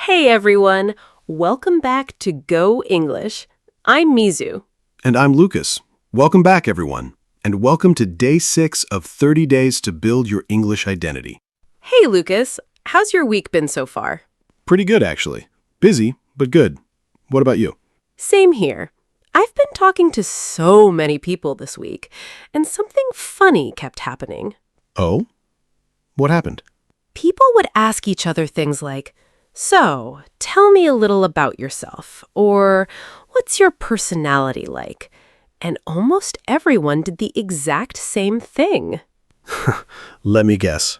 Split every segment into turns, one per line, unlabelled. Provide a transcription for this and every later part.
Hey everyone, welcome back to Go English. I'm Mizu.
And I'm Lucas. Welcome back, everyone. And welcome to day 6 of 30 days to build your English identity.
Hey Lucas, how's your week been so far?
Pretty good, actually. Busy, but good. What about you?
Same here. I've been talking to so many people this week, and something funny kept happening.
Oh? What happened?
People would ask each other things like, "So, tell me a little about yourself," or "What's your personality like?" And almost everyone did the exact same thing.
Let me guess.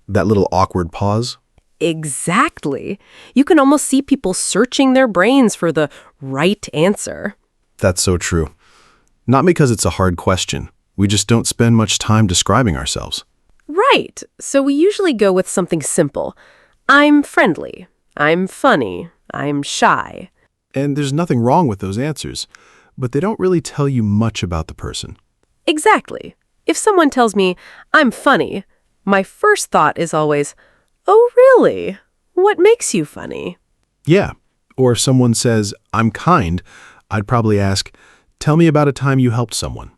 That little awkward pause?
Exactly. You can almost see people searching their brains for the right answer.
That's so true. Not because it's a hard question. We just don't spend much time describing ourselves.
Right. So we usually go with something simple. I'm friendly. I'm funny. I'm shy.
And there's nothing wrong with those answers, but they don't really tell you much about the person.
Exactly. If someone tells me, I'm funny, my first thought is always, oh, really? What makes you funny?
Yeah. Or if someone says, I'm kind, I'd probably ask, tell me about a time you helped someone.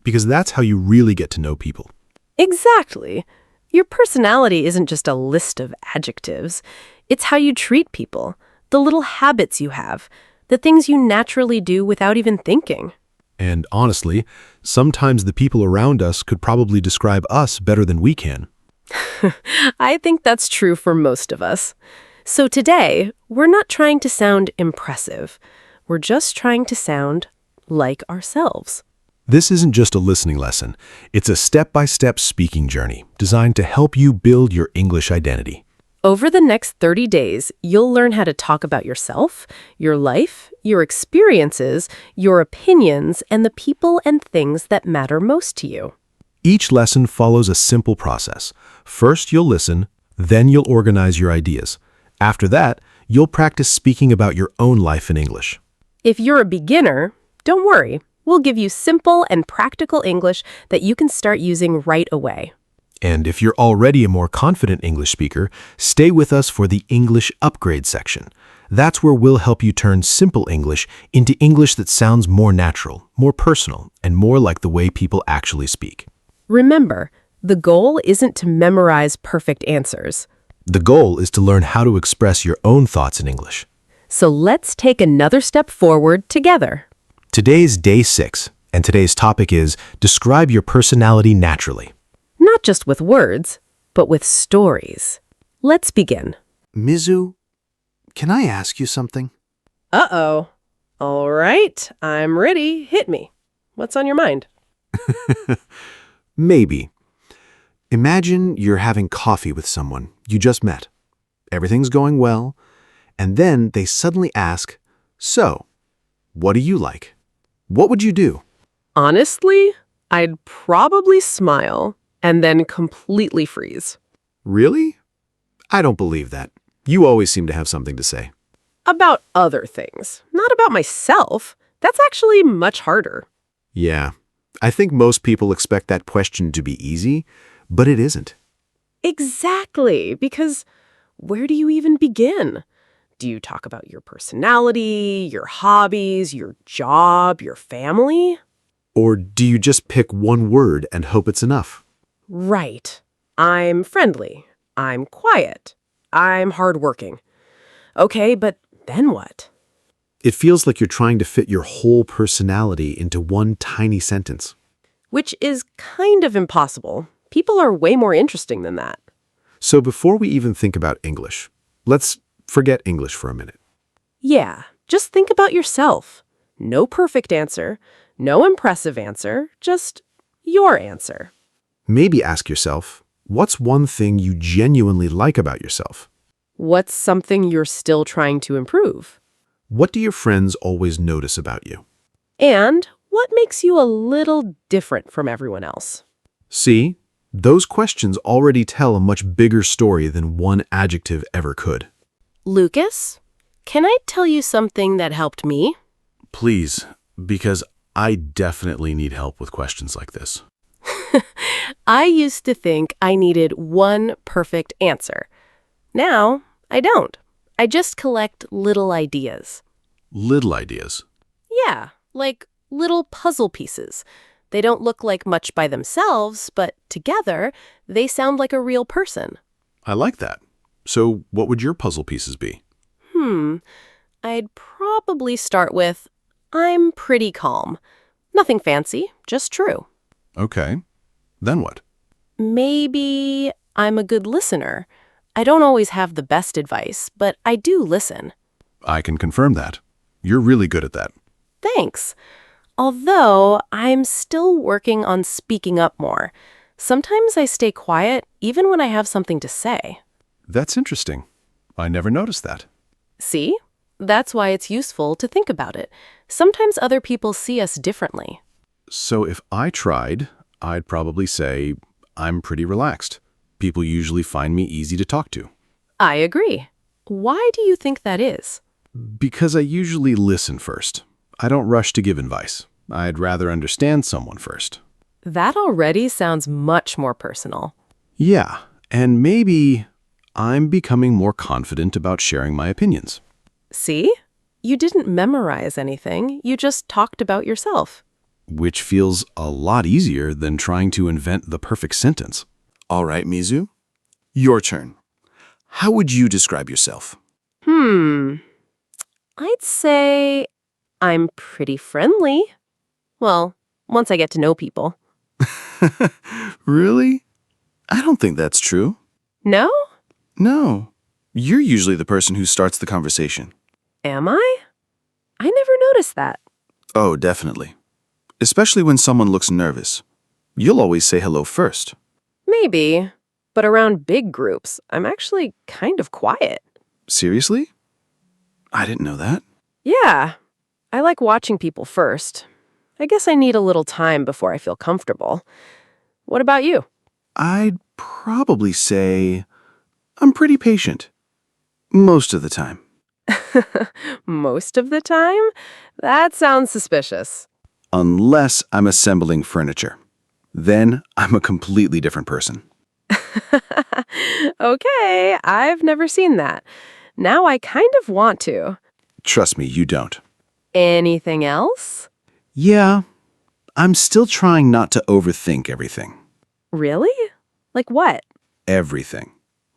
Because that's how you really get to know people.
Exactly. Your personality isn't just a list of adjectives. It's how you treat people, the little habits you have, the things you naturally do without even thinking.
And honestly, sometimes the people around us could probably describe us better than we can.
I think that's true for most of us. So today, we're not trying to sound impressive. We're just trying to sound like ourselves.
This isn't just a listening lesson. It's a step-by-step speaking journey designed to help you build your English identity.
Over the next 30 days, you'll learn how to talk about yourself, your life, your experiences, your opinions, and the people and things that matter most to you.
Each lesson follows a simple process. First, you'll listen, then you'll organize your ideas. After that, you'll practice speaking about your own life in English.
If you're a beginner, don't worry. We'll give you simple and practical English that you can start using right away.
And if you're already a more confident English speaker, stay with us for the English Upgrade section. That's where we'll help you turn simple English into English that sounds more natural, more personal, and more like the way people actually speak.
Remember, the goal isn't to memorize perfect answers.
The goal is to learn how to express your own thoughts in English.
So let's take another step forward together.
Today's day 6, and today's topic is describe your personality naturally.
Not just with words, but with stories. Let's begin.
Mizu, can I ask you something?
Uh-oh. All right, I'm ready. Hit me. What's on your mind?
Maybe. Imagine you're having coffee with someone you just met. Everything's going well, and then they suddenly ask, "So, what do you like?" What would you do?
Honestly, I'd probably smile and then completely freeze.
Really? I don't believe that. You always seem to have something to say.
About other things, not about myself. That's actually much harder.
Yeah, I think most people expect that question to be easy, but it isn't.
Exactly, because where do you even begin? Do you talk about your personality, your hobbies, your job, your family?
Or do you just pick one word and hope it's enough?
Right. I'm friendly. I'm quiet. I'm hardworking. Okay, but then what?
It feels like you're trying to fit your whole personality into one tiny sentence.
Which is kind of impossible. People are way more interesting than that.
So before we even think about English, let's forget English for a minute.
Yeah, just think about yourself. No perfect answer, no impressive answer, just your answer.
Maybe ask yourself, what's one thing you genuinely like about yourself?
What's something you're still trying to improve?
What do your friends always notice about you?
And what makes you a little different from everyone else?
See, those questions already tell a much bigger story than one adjective ever could.
Lucas, can I tell you something that helped me?
Please, because I definitely need help with questions like this.
I used to think I needed one perfect answer. Now, I don't. I just collect little ideas.
Little ideas.
Yeah, like little puzzle pieces. They don't look like much by themselves, but together, they sound like a real person.
I like that. So what would your puzzle pieces be?
I'd probably start with, I'm pretty calm. Nothing fancy, just true.
Okay. Then what?
Maybe I'm a good listener. I don't always have the best advice, but I do listen.
I can confirm that. You're really good at that.
Thanks. Although I'm still working on speaking up more. Sometimes I stay quiet even when I have something to say.
That's interesting. I never noticed that.
See? That's why it's useful to think about it. Sometimes other people see us differently.
So if I tried, I'd probably say, I'm pretty relaxed. People usually find me easy to talk to.
I agree. Why do you think that is?
Because I usually listen first. I don't rush to give advice. I'd rather understand someone first.
That already sounds much more personal.
Yeah, and maybe I'm becoming more confident about sharing my opinions.
See? You didn't memorize anything. You just talked about yourself.
Which feels a lot easier than trying to invent the perfect sentence.
All right, Mizu. Your turn. How would you describe yourself?
I'd say I'm pretty friendly. Well, once I get to know people.
Really? I don't think that's true.
No?
No. You're usually the person who starts the conversation.
Am I? I never noticed that.
Oh, definitely. Especially when someone looks nervous. You'll always say hello first.
Maybe. But around big groups, I'm actually kind of quiet.
Seriously? I didn't know that.
Yeah. I like watching people first. I guess I need a little time before I feel comfortable. What about you?
I'd probably say I'm pretty patient. Most of the time.
Most of the time? That sounds suspicious.
Unless I'm assembling furniture. Then I'm a completely different person.
Okay, I've never seen that. Now I kind of want to.
Trust me, you don't.
Anything else?
Yeah, I'm still trying not to overthink everything.
Really? Like what?
Everything.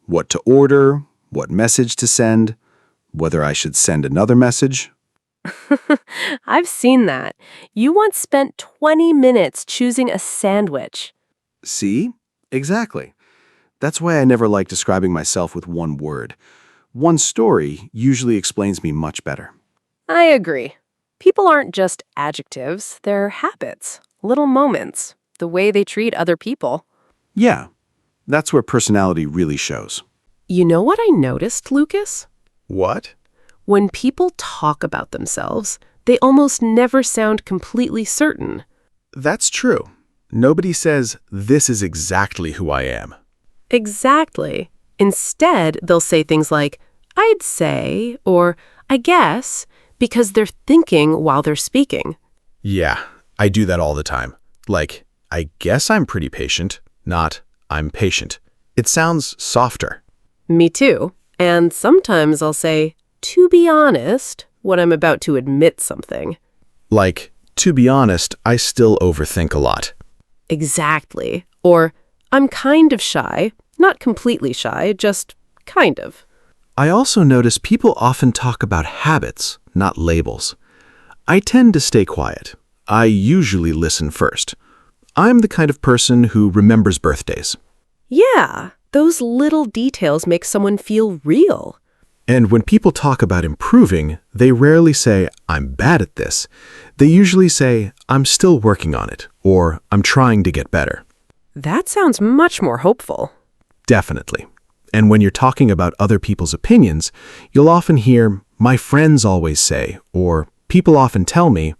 What to order, what message to send, whether I should send another message.
I've seen that. You once spent 20 minutes choosing a sandwich.
See? Exactly. That's why I never like describing myself with one word. One story usually explains me much better.
I agree. People aren't just adjectives, they're habits, little moments, the way they treat other people.
Yeah, that's where personality really shows.
You know what I noticed, Lucas?
What?
When people talk about themselves, they almost never sound completely certain.
That's true. Nobody says, this is exactly who I am.
Exactly. Instead, they'll say things like, I'd say, or I guess, because they're thinking while they're speaking.
Yeah, I do that all the time. Like, I guess I'm pretty patient, not I'm patient. It sounds softer.
Me too. And sometimes I'll say, to be honest, when I'm about to admit something.
Like, to be honest, I still overthink a lot.
Exactly. Or, I'm kind of shy, not completely shy, just kind of.
I also notice people often talk about habits, not labels. I tend to stay quiet. I usually listen first. I'm the kind of person who remembers birthdays.
Yeah, those little details make someone feel real.
And when people talk about improving, they rarely say, I'm bad at this. They usually say, I'm still working on it, or I'm trying to get better.
That sounds much more hopeful.
Definitely. And when you're talking about other people's opinions, you'll often hear, my friends always say, or people often tell me.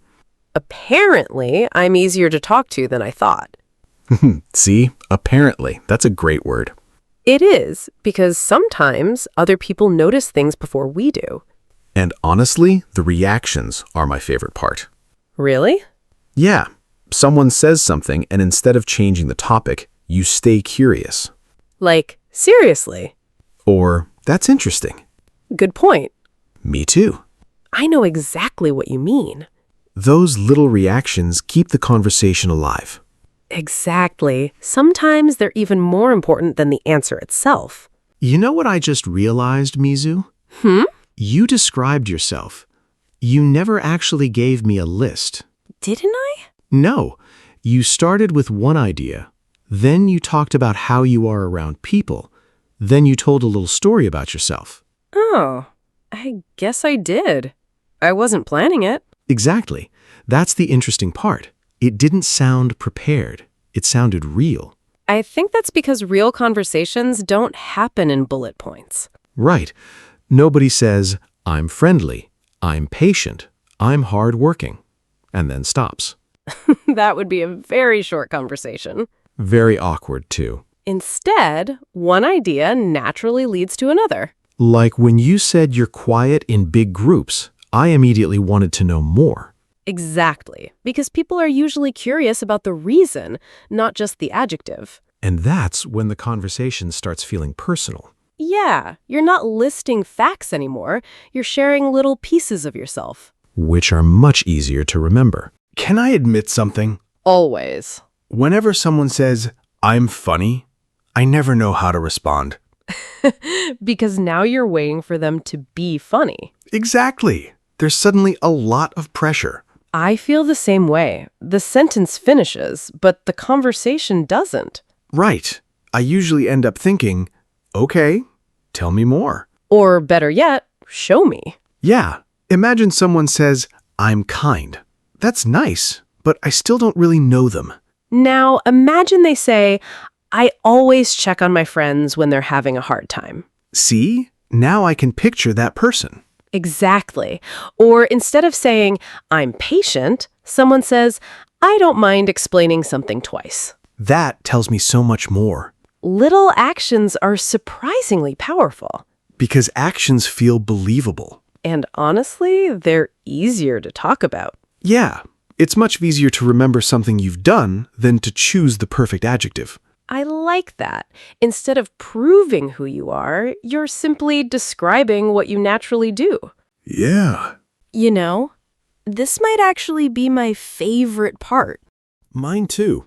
Apparently, I'm easier to talk to than I thought.
See, apparently, that's a great word.
It is, because sometimes other people notice things before we do.
And honestly, the reactions are my favorite part.
Really?
Yeah, someone says something and instead of changing the topic, you stay curious.
Like, seriously?
Or, that's interesting.
Good point.
Me too.
I know exactly what you mean.
Those little reactions keep the conversation alive.
Exactly. Sometimes they're even more important than the answer itself.
You know what I just realized, Mizu?
Hmm?
You described yourself. You never actually gave me a list.
Didn't I?
No, you started with one idea. Then you talked about how you are around people. Then you told a little story about yourself.
Oh, I guess I did. I wasn't planning it.
Exactly. That's the interesting part. It didn't sound prepared. It sounded real.
I think that's because real conversations don't happen in bullet points.
Right. Nobody says, I'm friendly, I'm patient, I'm hardworking, and then stops.
That would be a very short conversation.
Very awkward, too.
Instead, one idea naturally leads to another.
Like when you said you're quiet in big groups, I immediately wanted to know more.
Exactly, because people are usually curious about the reason, not just the adjective.
And that's when the conversation starts feeling personal.
Yeah, you're not listing facts anymore. You're sharing little pieces of yourself.
Which are much easier to remember. Can I admit something?
Always.
Whenever someone says, I'm funny, I never know how to respond.
Because now you're waiting for them to be funny.
Exactly. There's suddenly a lot of pressure.
I feel the same way. The sentence finishes, but the conversation doesn't.
Right. I usually end up thinking, okay, tell me more.
Or better yet, show me.
Yeah. Imagine someone says, I'm kind. That's nice, but I still don't really know them.
Now, imagine they say, I always check on my friends when they're having a hard time.
See? Now I can picture that person.
Exactly. Or instead of saying, I'm patient, someone says, I don't mind explaining something twice.
That tells me so much more.
Little actions are surprisingly powerful.
Because actions feel believable.
And honestly, they're easier to talk about.
Yeah, it's much easier to remember something you've done than to choose the perfect adjective.
I like that. Instead of proving who you are, you're simply describing what you naturally do.
Yeah.
You know, this might actually be my favorite part.
Mine too.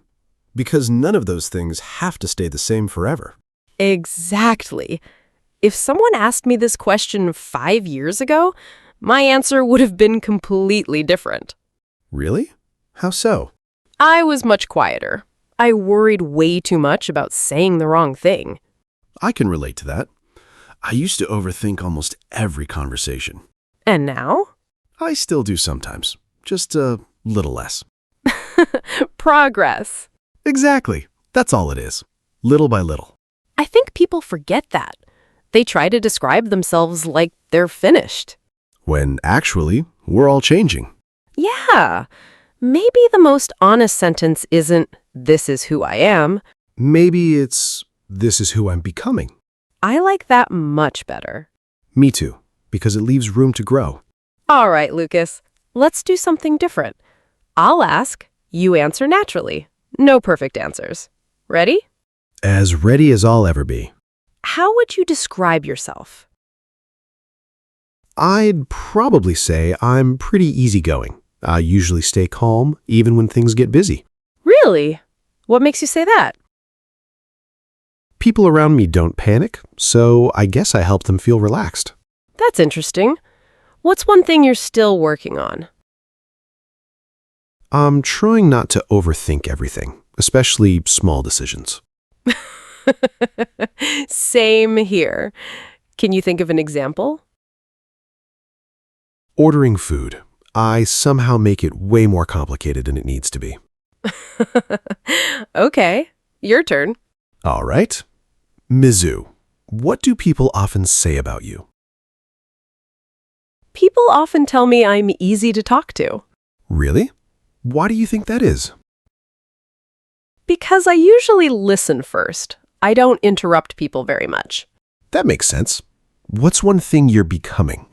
Because none of those things have to stay the same forever.
Exactly. If someone asked me this question 5 years ago, my answer would have been completely different.
Really? How so?
I was much quieter. I worried way too much about saying the wrong thing.
I can relate to that. I used to overthink almost every conversation.
And now?
I still do sometimes, just a little less.
Progress.
Exactly. That's all it is. Little by little.
I think people forget that. They try to describe themselves like they're finished.
When actually, we're all changing.
Yeah. Maybe the most honest sentence isn't, this is who I am.
Maybe it's, this is who I'm becoming.
I like that much better.
Me too, because it leaves room to grow.
All right, Lucas. Let's do something different. I'll ask, you answer naturally. No perfect answers. Ready?
As ready as I'll ever be.
How would you describe yourself?
I'd probably say I'm pretty easygoing. I usually stay calm, even when things get busy.
Really? What makes you say that?
People around me don't panic, so I guess I help them feel relaxed.
That's interesting. What's one thing you're still working on?
I'm trying not to overthink everything, especially small decisions.
Same here. Can you think of an example?
Ordering food. I somehow make it way more complicated than it needs to be.
Okay, your turn.
All right. Mizu, what do people often say about you?
People often tell me I'm easy to talk to.
Really? Why do you think that is?
Because I usually listen first. I don't interrupt people very much.
That makes sense. What's one thing you're becoming?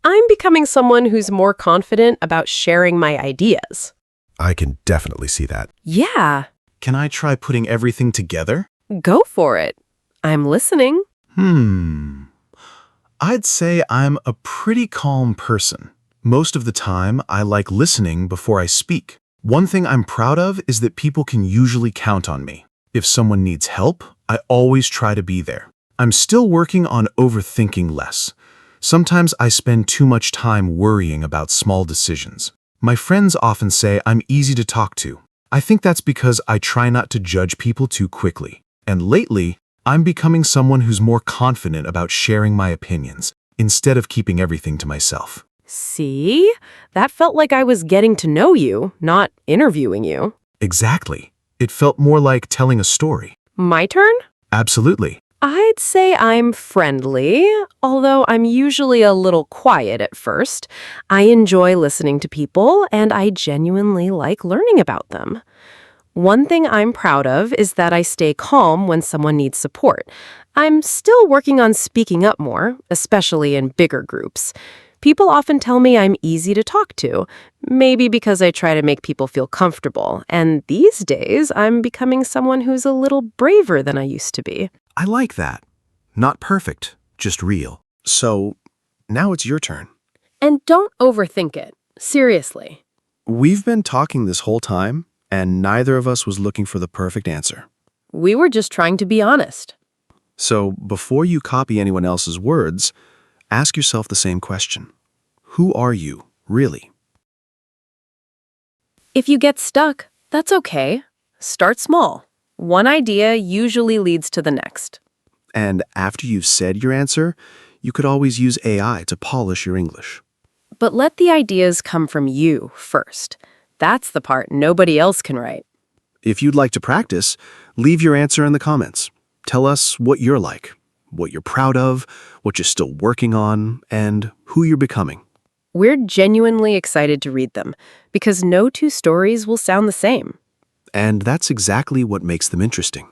I'm becoming someone who's more confident about sharing my ideas.
I can definitely see that.
Yeah,
Can I try putting everything together?
go for it. I'm listening.
I'd say I'm a pretty calm person. Most of the time, I like listening before I speak. One thing I'm proud of is that people can usually count on me. If someone needs help, I always try to be there. I'm still working on overthinking less. Sometimes I spend too much time worrying about small decisions. My friends often say I'm easy to talk to. I think that's because I try not to judge people too quickly. And lately, I'm becoming someone who's more confident about sharing my opinions, instead of keeping everything to myself.
See? That felt like I was getting to know you, not interviewing you.
Exactly. It felt more like telling a story.
My turn?
Absolutely.
I'd say I'm friendly, although I'm usually a little quiet at first. I enjoy listening to people, and I genuinely like learning about them. One thing I'm proud of is that I stay calm when someone needs support. I'm still working on speaking up more, especially in bigger groups. People often tell me I'm easy to talk to, maybe because I try to make people feel comfortable, and these days I'm becoming someone who's a little braver than I used to be.
I like that. Not perfect, just real. So, now it's your turn.
And don't overthink it. Seriously.
We've been talking this whole time, and neither of us was looking for the perfect answer.
We were just trying to be honest.
So, before you copy anyone else's words, ask yourself the same question. Who are you, really?
If you get stuck, that's okay. Start small. One idea usually leads to the next.
And after you've said your answer, you could always use AI to polish your English.
But let the ideas come from you first. That's the part nobody else can write.
If you'd like to practice, leave your answer in the comments. Tell us what you're like, what you're proud of, what you're still working on, and who you're becoming.
We're genuinely excited to read them, because no two stories will sound the same.
And that's exactly what makes them interesting.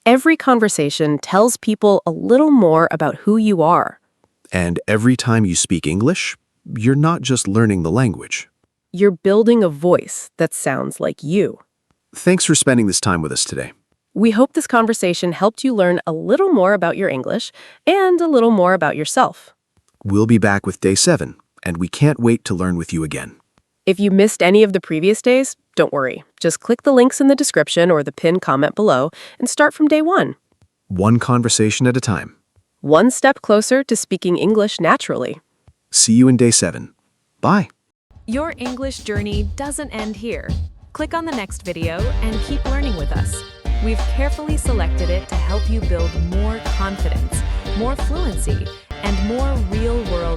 Every conversation tells people a little more about who you are.
And every time you speak English, you're not just learning the language.
You're building a voice that sounds like you.
Thanks for spending this time with us today.
We hope this conversation helped you learn a little more about your English and a little more about yourself.
We'll be back with Day 7, and we can't wait to learn with you again.
If you missed any of the previous days, don't worry. Just click the links in the description or the pinned comment below and start from day 1.
One conversation at a time.
One step closer to speaking English naturally.
See you in Day 7. Bye.
Your English journey doesn't end here. Click on the next video and keep learning with us. We've carefully selected it to help you build more confidence, more fluency, and more real-world